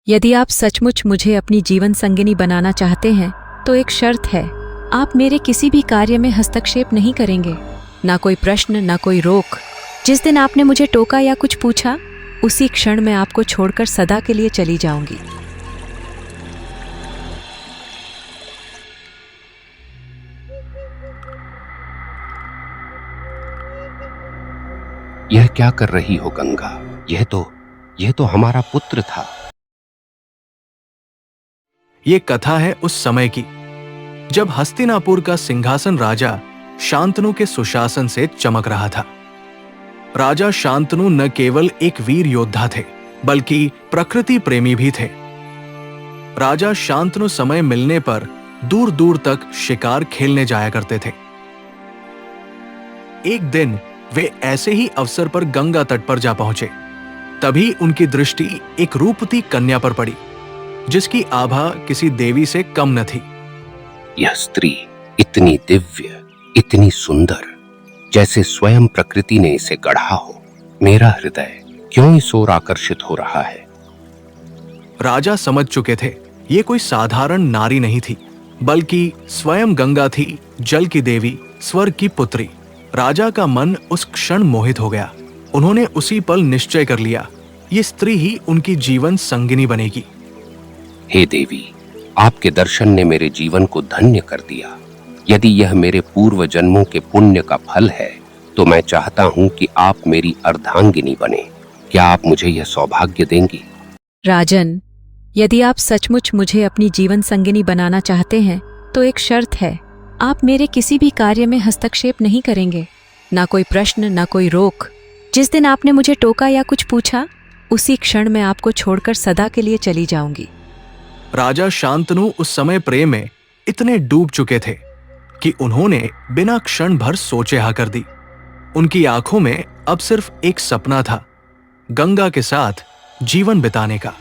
यदि आप सचमुच मुझे अपनी जीवन संगिनी बनाना चाहते हैं तो एक शर्त है, आप मेरे किसी भी कार्य में हस्तक्षेप नहीं करेंगे। ना कोई प्रश्न, ना कोई रोक। जिस दिन आपने मुझे टोका या कुछ पूछा, उसी क्षण मैं आपको छोड़कर सदा के लिए चली जाऊंगी। यह क्या कर रही हो गंगा? यह तो हमारा पुत्र था। ये कथा है उस समय की जब हस्तिनापुर का सिंहासन राजा शांतनु के सुशासन से चमक रहा था। राजा शांतनु न केवल एक वीर योद्धा थे, बल्कि प्रकृति प्रेमी भी थे। राजा शांतनु समय मिलने पर दूर दूर तक शिकार खेलने जाया करते थे। एक दिन वे ऐसे ही अवसर पर गंगा तट पर जा पहुंचे। तभी उनकी दृष्टि एक रूपवती कन्या पर पड़ी, जिसकी आभा किसी देवी से कम न थी। यह स्त्री इतनी दिव्य, इतनी सुंदर, जैसे स्वयं प्रकृति ने इसे गढ़ा हो। मेरा हृदय क्यों इस ओर आकर्षित हो रहा है? राजा समझ चुके थे, ये कोई साधारण नारी नहीं थी, बल्कि स्वयं गंगा थी, जल की देवी, स्वर्ग की पुत्री। राजा का मन उस क्षण मोहित हो गया। उन्होंने उसी पल निश्चय कर लिया, ये स्त्री ही उनकी जीवन संगिनी बनेगी। हे देवी, आपके दर्शन ने मेरे जीवन को धन्य कर दिया। यदि यह मेरे पूर्व जन्मों के पुण्य का फल है, तो मैं चाहता हूँ कि आप मेरी अर्धांगिनी बने। क्या आप मुझे यह सौभाग्य देंगी? राजन, यदि आप सचमुच मुझे अपनी जीवन संगिनी बनाना चाहते हैं तो एक शर्त है, आप मेरे किसी भी कार्य में हस्तक्षेप नहीं करेंगे। ना कोई प्रश्न, ना कोई रोक। जिस दिन आपने मुझे टोका या कुछ पूछा, उसी क्षण मैं आपको छोड़कर सदा के लिए चली जाऊंगी। राजा शांतनु उस समय प्रेम में इतने डूब चुके थे कि उन्होंने बिना क्षण भर सोचे हा कर दी। उनकी आंखों में अब सिर्फ एक सपना था, गंगा के साथ जीवन बिताने का।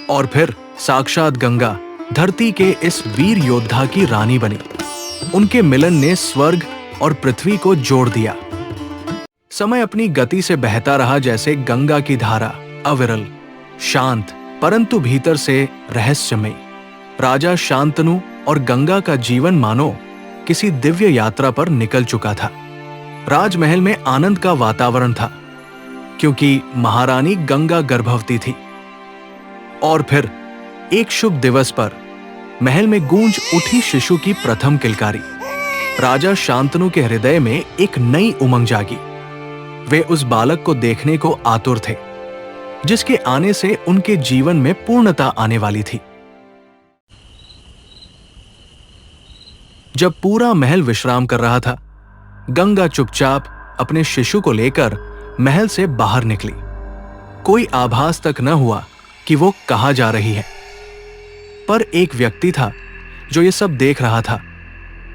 और फिर साक्षात गंगा धरती के इस वीर योद्धा की रानी बनी। उनके मिलन ने स्वर्ग और पृथ्वी को जोड़ दिया। समय अपनी गति से बहता रहा, जैसे गंगा की धारा, अविरल, शांत, परंतु भीतर से रहस्यमयी। राजा शांतनु और गंगा का जीवन मानो किसी दिव्य यात्रा पर निकल चुका था। राजमहल में आनंद का वातावरण था, क्योंकि महारानी गंगा गर्भवती थी। और फिर एक शुभ दिवस पर महल में गूंज उठी शिशु की प्रथम किलकारी। राजा शांतनु के हृदय में एक नई उमंग जागी। वे उस बालक को देखने को आतुर थे, जिसके आने से उनके जीवन में पूर्णता आने वाली थी। जब पूरा महल विश्राम कर रहा था, गंगा चुपचाप अपने शिशु को लेकर महल से बाहर निकली। कोई आभास तक न हुआ कि वो कहाँ जा रही है। पर एक व्यक्ति था जो ये सब देख रहा था,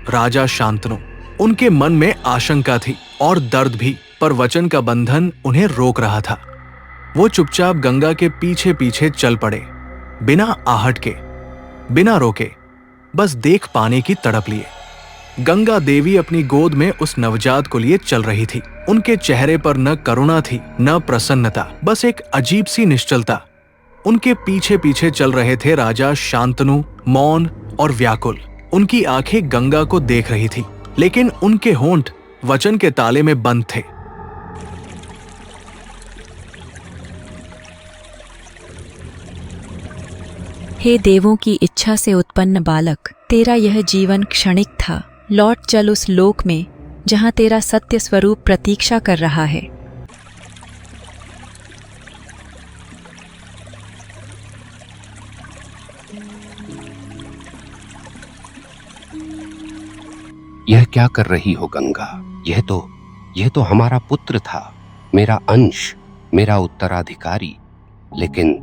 राजा शांतनु। उनके मन में आशंका थी और दर्द भी, पर वचन का बंधन उन्हें रोक रहा था। वो चुपचाप गंगा के पीछे पीछे चल पड़े, बिना आहट के, बिना रोके, बस देख पाने की तड़प लिए। गंगा देवी अपनी गोद में उस नवजात को लिए चल रही थी। उनके चेहरे पर न करुणा थी, न प्रसन्नता, बस एक अजीब सी निश्चलता। उनके पीछे पीछे चल रहे थे राजा शांतनु, मौन और व्याकुल। उनकी आंखें गंगा को देख रही थी, लेकिन उनके होंठ वचन के ताले में बंद थे। हे देवों की इच्छा से उत्पन्न बालक, तेरा यह जीवन क्षणिक था। लौट चल उस लोक में जहां तेरा सत्य स्वरूप प्रतीक्षा कर रहा है। यह क्या कर रही हो गंगा? यह तो हमारा पुत्र था, मेरा अंश, मेरा उत्तराधिकारी। लेकिन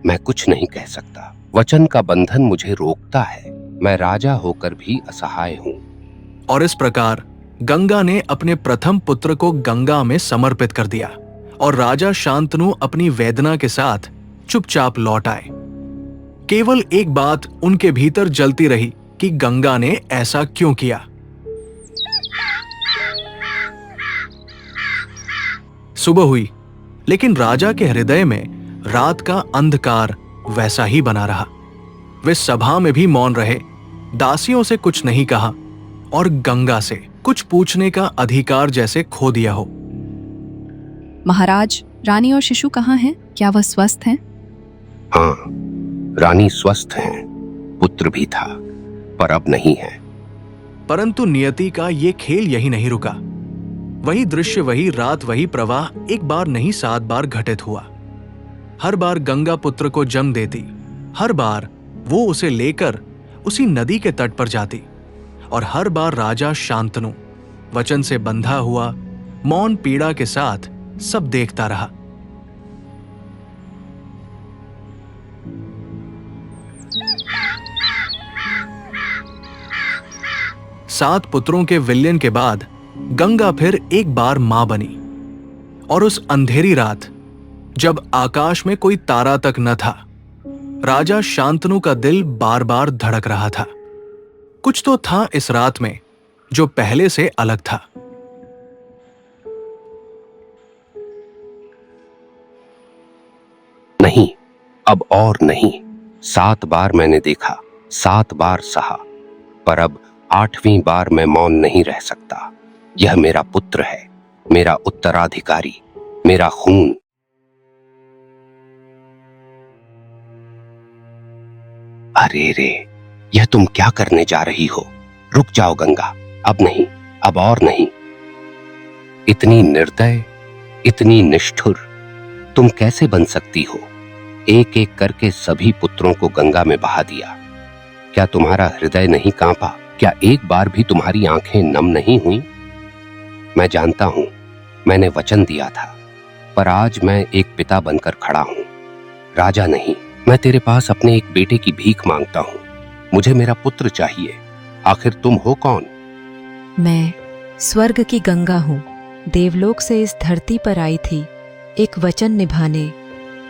मैं कुछ नहीं कह सकता। वचन का बंधन मुझे रोकता है। मैं राजा होकर भी असहाय हूँ। और इस प्रकार गंगा ने अपने प्रथम पुत्र को गंगा में समर्पित कर दिया, और राजा शांतनु अपनी वेदना के साथ चुपचाप लौट आए। केवल एक बात उनके भीतर जलती रही कि गंगा ने ऐसा क्यों किया। सुबह हुई, लेकिन राजा के हृदय में रात का अंधकार वैसा ही बना रहा। वे सभा में भी मौन रहे, दासियों से कुछ नहीं कहा और गंगा से कुछ पूछने का अधिकार जैसे खो दिया हो। महाराज, रानी और शिशु कहाँ हैं? क्या वह स्वस्थ हैं? हाँ, रानी स्वस्थ हैं, पुत्र भी था, पर अब नहीं है। परंतु नियति का ये खेल यही नहीं रुका। वही दृश्य, वही रात, वही प्रवाह एक बार नहीं 7 बार घटित हुआ। हर बार गंगा पुत्र को जन्म देती, हर बार वो उसे लेकर उसी नदी के तट पर जाती, और हर बार राजा शांतनु वचन से बंधा हुआ मौन पीड़ा के साथ सब देखता रहा। सात पुत्रों के विलयन के बाद गंगा फिर एक बार मां बनी, और उस अंधेरी रात जब आकाश में कोई तारा तक न था, राजा शांतनु का दिल बार बार धड़क रहा था। कुछ तो था इस रात में जो पहले से अलग था। नहीं, अब और नहीं। 7 बार मैंने देखा, 7 बार सहा, पर अब 8वीं बार मैं मौन नहीं रह सकता। यह मेरा पुत्र है, मेरा उत्तराधिकारी, मेरा खून। अरे रे, यह तुम क्या करने जा रही हो? रुक जाओ गंगा, अब नहीं, अब और नहीं। इतनी निर्दय, इतनी निष्ठुर तुम कैसे बन सकती हो? एक एक करके सभी पुत्रों को गंगा में बहा दिया। क्या तुम्हारा हृदय नहीं कांपा? क्या एक बार भी तुम्हारी आंखें नम नहीं हुई? मैं जानता हूं, मैंने वचन दिया था, पर आज मैं एक पिता बनकर खड़ा हूं। राजा नहीं, मैं तेरे पास अपने एक बेटे की भीख मांगता हूं। मुझे मेरा पुत्र चाहिए। आखिर तुम हो कौन? मैं स्वर्ग की गंगा हूँ। देवलोक से इस धरती पर आई थी, एक वचन निभाने,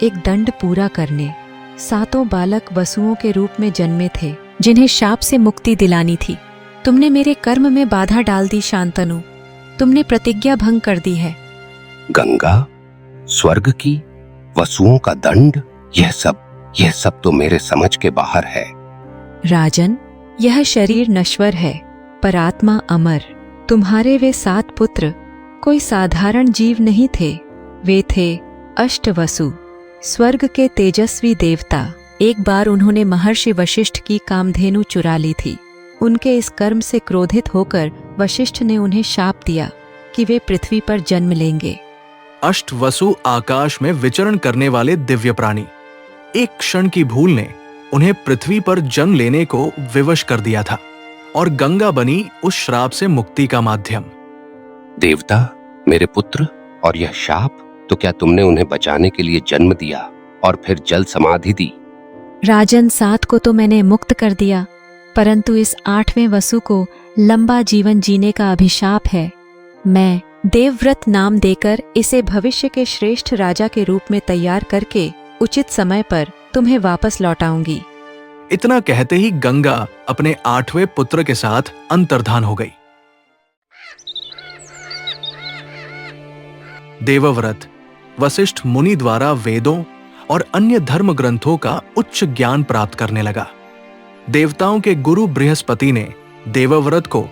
एक दंड पूरा करने। 7 बालक वसुओं के रूप में जन्मे थे, जिन्हें शाप से मुक्ति दिलानी थी। तुमने मेरे कर्म में बाधा डाल दी शांतनु। तुमने प्रतिज्ञा भंग कर दी है। गंगा, स्वर्ग की, वसुओं का दंड, यह सब तो मेरे समझ के बाहर है। राजन, यह शरीर नश्वर है, पर आत्मा अमर। तुम्हारे वे 7 पुत्र कोई साधारण जीव नहीं थे। वे थे अष्टवसु, स्वर्ग के तेजस्वी देवता। एक बार उन्होंने महर्षि वशिष्ठ की कामधेनु चुरा ली थी। उनके इस कर्म से क्रोधित होकर वशिष्ठ ने उन्हें शाप दिया कि वे पृथ्वी पर जन्म लेंगे। अष्टवसु आकाश में विचरण करने वाले दिव्य प्राणी। एक क्षण की भूल ने उन्हें पृथ्वी पर जन्म लेने को विवश कर दिया था, और गंगा बनी उस श्राप से मुक्ति का माध्यम। देवता, मेरे पुत्र, और यह शाप, तो क्या तुमने उन्हें बचाने के लिए जन्म दिया और फिर जल समाधि दी? राजन, 7 को तो मैंने मुक्त कर दिया, परंतु इस 8वें वसु को लंबा जीवन जीने का अभिशाप है। मैं देवव्रत नाम देकर इसे भविष्य के श्रेष्ठ राजा के रूप में तैयार करके उचित समय पर तुम्हें वापस लौटाऊंगी। इतना कहते ही गंगा अपने 8वें पुत्र के साथ अंतर्धान हो गई। देवव्रत वशिष्ठ मुनि द्वारा वेदों और अन्य धर्म ग्रंथों का उच्च ज्ञान प्राप्त करने लगा। देवताओं के गुरु बृहस्पति ने देवव्रत को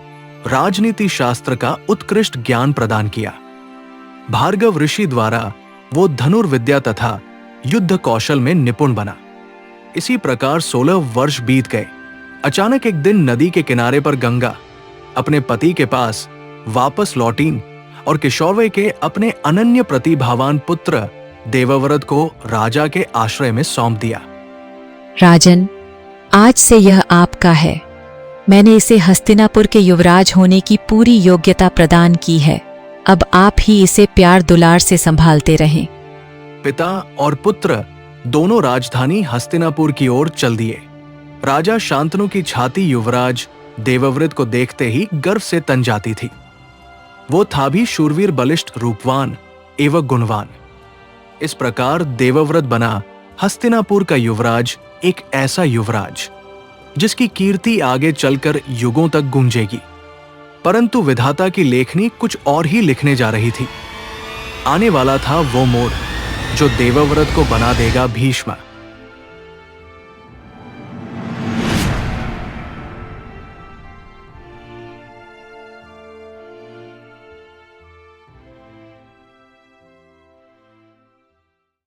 राजनीति शास्त्र का उत्कृष्ट ज्ञान प्रदान किया। भार्गव ऋषि द्वारा वो धनुर्विद्या तथा युद्ध कौशल में निपुण बना। इसी प्रकार 16 वर्ष बीत गए। अचानक एक दिन नदी के किनारे पर गंगा अपने पति के पास वापस लौटी और किशोरवय के अपने अनन्य प्रतिभावान पुत्र देवव्रत को राजा के आश्रय में सौंप दिया। राजन, आज से यह आपका है। मैंने इसे हस्तिनापुर के युवराज होने की पूरी योग्यता प्रदान की है। अब आप ही इसे प्यार दुलार से संभालते रहें। पिता और पुत्र दोनों राजधानी हस्तिनापुर की ओर चल दिए। राजा शांतनु की छाती युवराज देवव्रत को देखते ही गर्व से तन जाती थी। वो था भी शूरवीर, बलिष्ठ, रूपवान एवं गुणवान। इस प्रकार देवव्रत बना हस्तिनापुर का युवराज, एक ऐसा युवराज जिसकी कीर्ति आगे चलकर युगों तक गूंजेगी। परंतु विधाता की लेखनी कुछ और ही लिखने जा रही थी। आने वाला था वो मोड़ जो देवव्रत को बना देगा भीष्म।